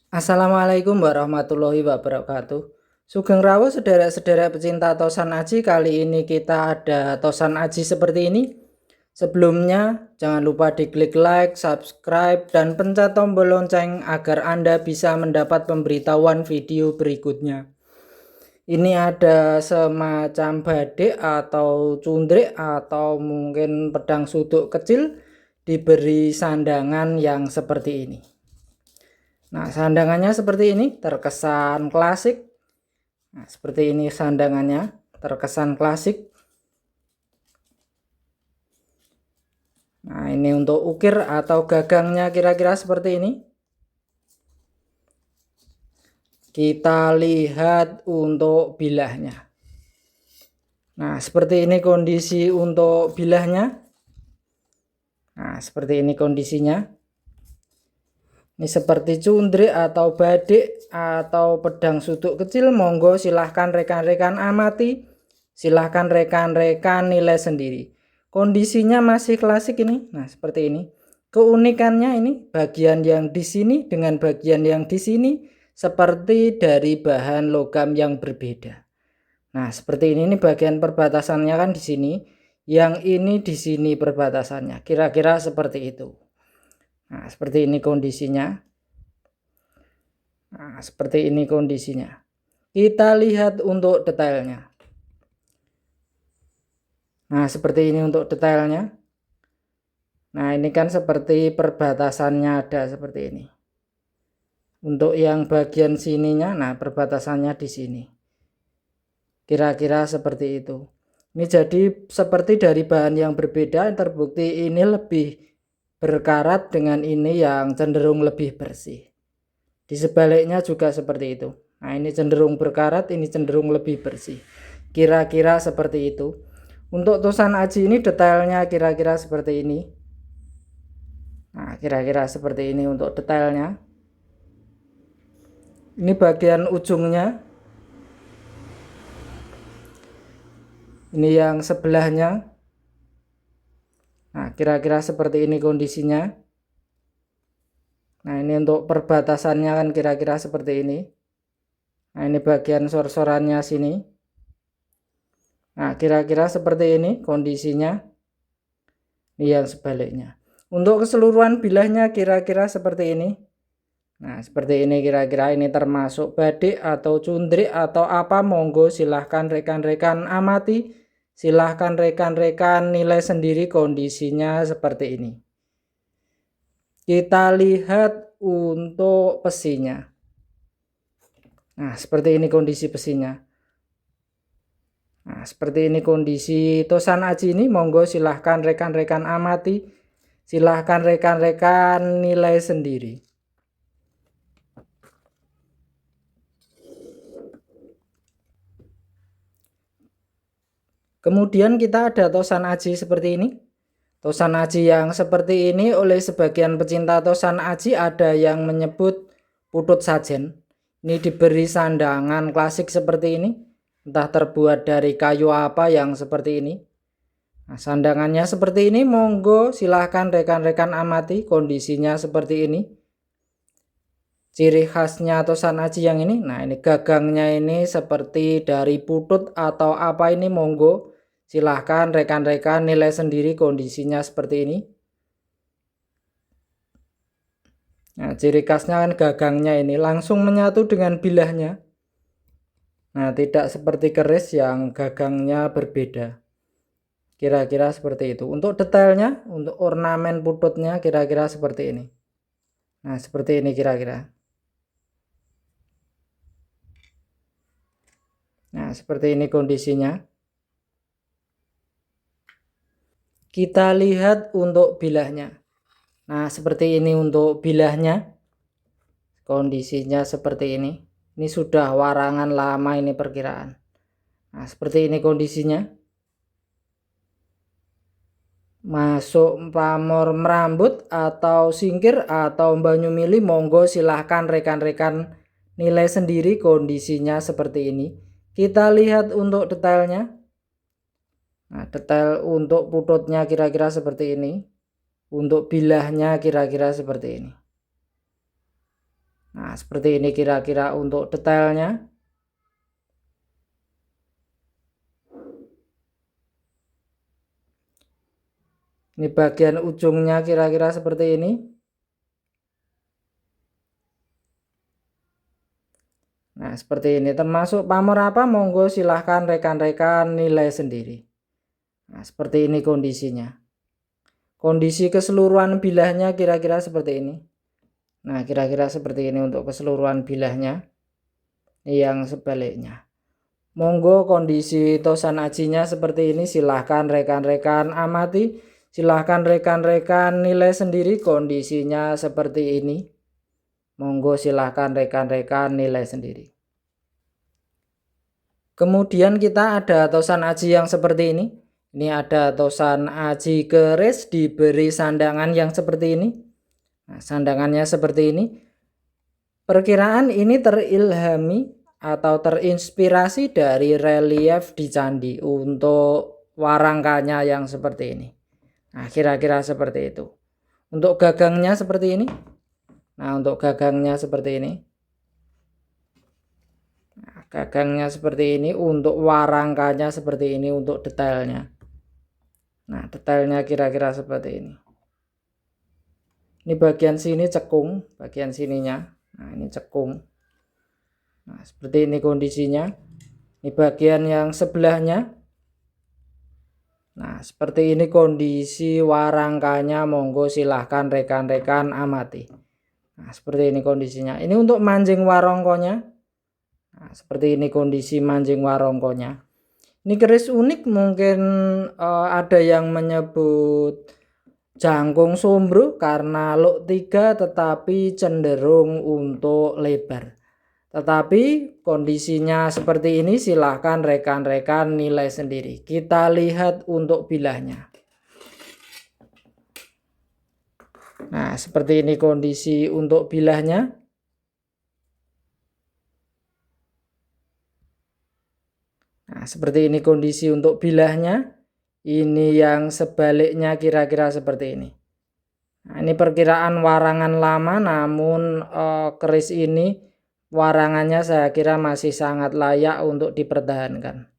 Assalamualaikum warahmatullahi wabarakatuh. Sugeng rawuh sederek-sederek pecinta tosan aji. Kali ini kita ada tosan aji seperti ini. Sebelumnya jangan lupa diklik like, subscribe, dan pencet tombol lonceng agar Anda bisa mendapat pemberitahuan video berikutnya. Ini ada semacam badik atau cundrik atau mungkin pedang suduk kecil diberi sandangan yang seperti ini. Nah, sandangannya seperti ini, terkesan klasik. Nah, seperti ini sandangannya, terkesan klasik. Nah, ini untuk ukir atau gagangnya kira-kira seperti ini. Kita lihat untuk bilahnya. Nah, seperti ini kondisi untuk bilahnya. Nah, seperti ini kondisinya. Ini seperti cundrik atau badik atau pedang suduk kecil. Monggo silahkan rekan-rekan amati. Silahkan rekan-rekan nilai sendiri. Kondisinya masih klasik ini. Nah, seperti ini. Keunikannya ini bagian yang di sini dengan bagian yang di sini seperti dari bahan logam yang berbeda. Nah, seperti ini bagian perbatasannya kan di sini. Yang ini di sini perbatasannya. Kira-kira seperti itu. Nah, seperti ini kondisinya. Nah, seperti ini kondisinya. Kita lihat untuk detailnya. Nah, seperti ini untuk detailnya. Nah, ini kan seperti perbatasannya ada seperti ini. Untuk yang bagian sininya, nah perbatasannya di sini. Kira-kira seperti itu. Ini jadi seperti dari bahan yang berbeda, terbukti ini lebih berkarat dengan ini yang cenderung lebih bersih. Di sebaliknya juga seperti itu. Nah, ini cenderung berkarat, ini cenderung lebih bersih. Kira-kira seperti itu. Untuk tosan aji ini detailnya kira-kira seperti ini. Nah, kira-kira seperti ini untuk detailnya. Ini bagian ujungnya. Ini yang sebelahnya. Nah, kira-kira seperti ini kondisinya. Nah, ini untuk perbatasannya kan kira-kira seperti ini. Nah, ini bagian sor-sorannya sini. Nah, kira-kira seperti ini kondisinya. Ini yang sebaliknya. Untuk keseluruhan bilahnya kira-kira seperti ini. Nah, seperti ini kira-kira. Ini termasuk badik atau cundrik atau apa, monggo silahkan rekan-rekan amati. Silahkan rekan-rekan nilai sendiri kondisinya seperti ini. Kita lihat untuk besinya. Nah, seperti ini kondisi besinya. Nah, seperti ini kondisi tosan aji ini. Monggo silahkan rekan-rekan amati. Silahkan rekan-rekan nilai sendiri. Kemudian kita ada tosan aji seperti ini. Tosan aji yang seperti ini oleh sebagian pecinta tosan aji ada yang menyebut putut sajen. Ini diberi sandangan klasik seperti ini. Entah terbuat dari kayu apa yang seperti ini. Nah, sandangannya seperti ini. Monggo silahkan rekan-rekan amati kondisinya seperti ini. Ciri khasnya tosan aji yang ini. Nah, ini gagangnya ini seperti dari putut atau apa ini, monggo silahkan rekan-rekan nilai sendiri kondisinya seperti ini. Nah, ciri khasnya kan gagangnya ini langsung menyatu dengan bilahnya. Nah, tidak seperti keris yang gagangnya berbeda. Kira-kira seperti itu. Untuk detailnya, untuk ornamen pututnya kira-kira seperti ini. Nah, seperti ini kira-kira. Nah, seperti ini kondisinya. Kita lihat untuk bilahnya. Nah, seperti ini untuk bilahnya. Kondisinya seperti ini. Ini sudah warangan lama ini perkiraan. Nah, seperti ini kondisinya. Masuk pamor merambut atau singkir atau banyu mili, monggo silahkan rekan-rekan nilai sendiri kondisinya seperti ini. Kita lihat untuk detailnya. Nah, detail untuk pututnya kira-kira seperti ini. Untuk bilahnya kira-kira seperti ini. Nah, seperti ini kira-kira untuk detailnya. Ini bagian ujungnya kira-kira seperti ini. Nah, seperti ini. Termasuk pamor apa? Monggo silahkan rekan-rekan nilai sendiri. Nah, seperti ini kondisinya. Kondisi keseluruhan bilahnya kira-kira seperti ini. Nah, kira-kira seperti ini untuk keseluruhan bilahnya. Yang sebaliknya. Monggo kondisi tosan ajinya seperti ini. Silahkan rekan-rekan amati. Silahkan rekan-rekan nilai sendiri kondisinya seperti ini. Monggo silahkan rekan-rekan nilai sendiri. Kemudian kita ada tosan aji yang seperti ini. Ini ada tosan aji keris diberi sandangan yang seperti ini. Nah, sandangannya seperti ini. Perkiraan ini terilhami atau terinspirasi dari relief di candi untuk warangkanya yang seperti ini. Nah, kira-kira seperti itu. Untuk gagangnya seperti ini. Nah, untuk gagangnya seperti ini. Nah, gagangnya seperti ini, untuk warangkanya seperti ini, untuk detailnya. Nah, detailnya kira-kira seperti ini. Ini bagian sini cekung, bagian sininya. Nah, ini cekung. Nah, seperti ini kondisinya. Ini bagian yang sebelahnya. Nah, seperti ini kondisi warangkanya. Monggo silahkan rekan-rekan amati. Nah, seperti ini kondisinya. Ini untuk manjing warongkonya. Nah, seperti ini kondisi manjing warongkonya. Ini keris unik, mungkin ada yang menyebut jangkung sombro karena luk 3 tetapi cenderung untuk lebar. Tetapi kondisinya seperti ini, silahkan rekan-rekan nilai sendiri. Kita lihat untuk bilahnya. Nah, seperti ini kondisi untuk bilahnya. Nah, seperti ini kondisi untuk bilahnya. Ini yang sebaliknya kira-kira seperti ini. Nah, ini perkiraan warangan lama, namun keris ini warangannya saya kira masih sangat layak untuk dipertahankan.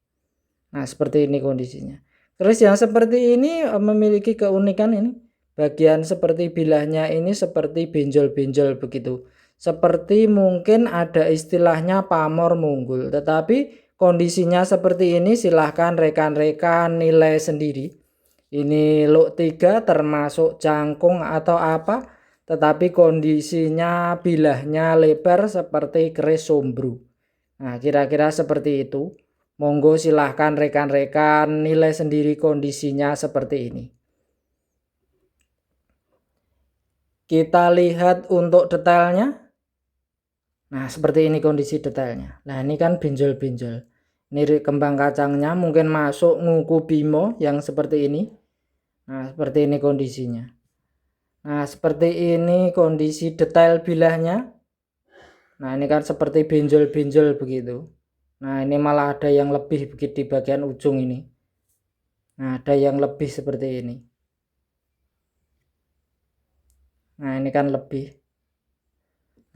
Nah, seperti ini kondisinya. Keris yang seperti ini memiliki keunikan ini. Bagian seperti bilahnya ini seperti benjol-benjol begitu. Seperti mungkin ada istilahnya pamor munggul. Tetapi kondisinya seperti ini, silahkan rekan-rekan nilai sendiri. Ini luk 3 termasuk jangkung atau apa. Tetapi kondisinya bilahnya lebar seperti keris sombro. Nah, kira-kira seperti itu. Monggo silahkan rekan-rekan nilai sendiri kondisinya seperti ini. Kita lihat untuk detailnya. Nah, seperti ini kondisi detailnya. Nah, ini kan benjol-benjol. Ini kembang kacangnya mungkin masuk nguku bimo yang seperti ini. Nah, seperti ini kondisinya. Nah, seperti ini kondisi detail bilahnya. Nah, ini kan seperti benjol-benjol begitu. Nah, ini malah ada yang lebih begitu di bagian ujung ini. Nah, ada yang lebih seperti ini. Nah, ini kan lebih.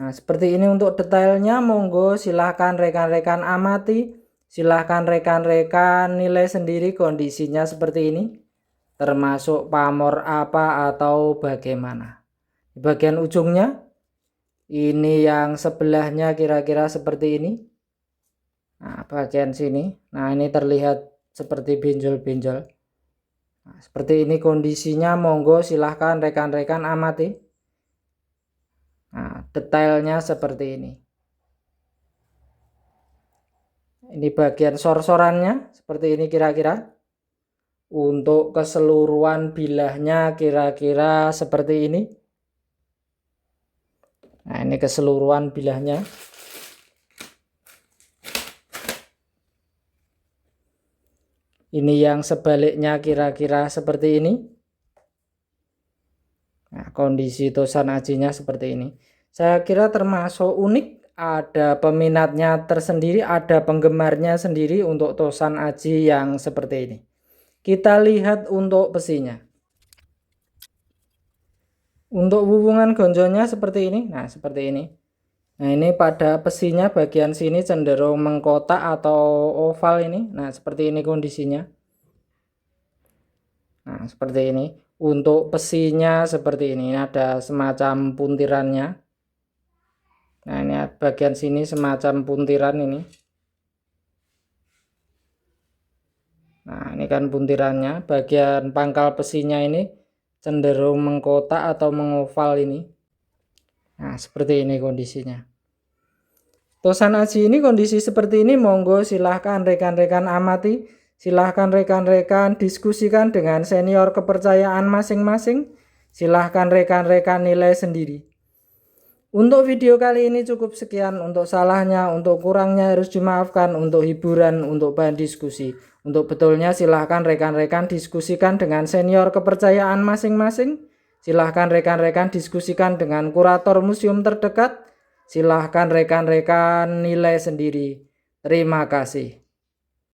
Nah, seperti ini untuk detailnya. Monggo silahkan rekan-rekan amati. Silahkan rekan-rekan nilai sendiri kondisinya seperti ini. Termasuk pamor apa atau bagaimana. Di bagian ujungnya. Ini yang sebelahnya kira-kira seperti ini. Nah, bagian sini. Nah, ini terlihat seperti benjol-benjol. Nah, seperti ini kondisinya. Monggo silahkan rekan-rekan amati. Nah, detailnya seperti ini. Ini bagian sor-sorannya seperti ini kira-kira. Untuk keseluruhan bilahnya kira-kira seperti ini. Nah, ini keseluruhan bilahnya. Ini yang sebaliknya kira-kira seperti ini. Nah, kondisi tosan ajinya seperti ini. Saya kira termasuk unik. Ada peminatnya tersendiri, ada penggemarnya sendiri untuk tosan aji yang seperti ini. Kita lihat untuk besinya. Untuk hubungan gonjonya seperti ini. Nah, seperti ini. Nah, ini pada pesinya bagian sini cenderung mengkotak atau oval ini. Nah, seperti ini kondisinya. Nah, seperti ini. Untuk pesinya seperti ini. Ini ada semacam puntirannya. Nah, ini bagian sini semacam puntiran ini. Nah, ini kan puntirannya. Bagian pangkal besinya ini cenderung mengkotak atau mengoval ini. Nah, seperti ini kondisinya. Tosan aji ini kondisi seperti ini, monggo silahkan rekan-rekan amati, silahkan rekan-rekan diskusikan dengan senior kepercayaan masing-masing, silahkan rekan-rekan nilai sendiri. Untuk video kali ini cukup sekian. Untuk salahnya, untuk kurangnya harus dimaafkan. Untuk hiburan, untuk bahan diskusi. Untuk betulnya silahkan rekan-rekan diskusikan dengan senior kepercayaan masing-masing. Silahkan rekan-rekan diskusikan dengan kurator museum terdekat. Silahkan rekan-rekan nilai sendiri. Terima kasih.